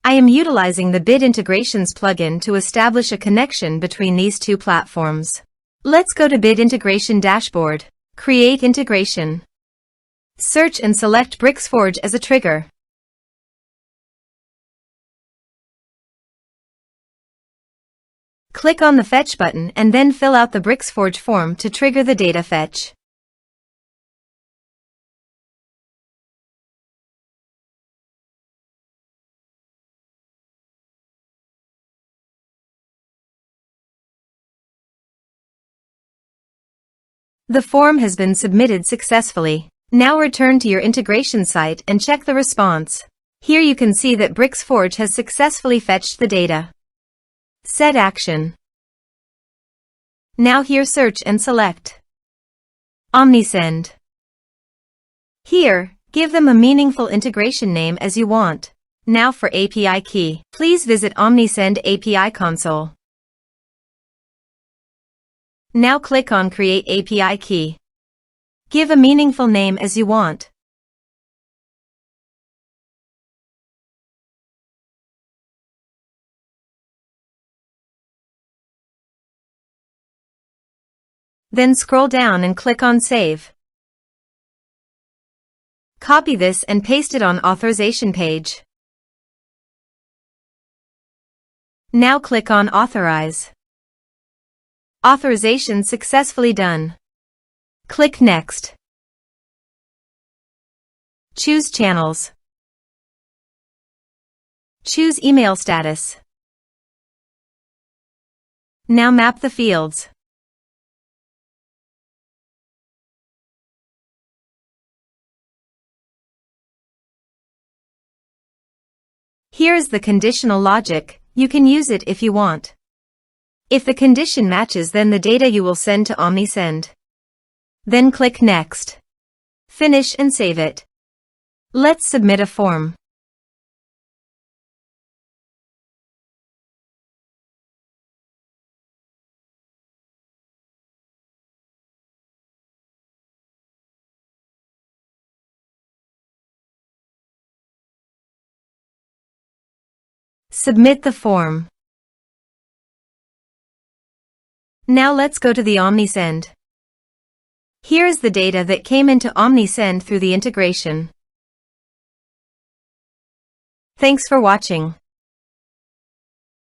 I am utilizing the Bit Integrations plugin to establish a connection between these two platforms. Let's go to Bit Integration Dashboard. Create integration. Search and select Bricksforge as a trigger. Click on the Fetch button and then fill out the Bricksforge form to trigger the data fetch. The form has been submitted successfully. Now return to your integration site and check the response. Here you can see that Bricksforge has successfully fetched the data. Set action. Now here search and select Omnisend. Here, give them a meaningful integration name as you want. Now for API key. Please visit Omnisend API console. Now click on Create API Key. Give a meaningful name as you want. Then scroll down and click on Save. Copy this and paste it on authorization page. Now click on Authorize. Authorization successfully done. Click Next. Choose Channels. Choose Email Status. Now map the fields. Here is the conditional logic. You can use it if you want. If the condition matches, then the data you will send to Omnisend. Then click Next. Finish and save it. Let's submit a form. Submit the form. Now let's go to the Omnisend. Here is the data that came into Omnisend through the integration. Thanks for watching.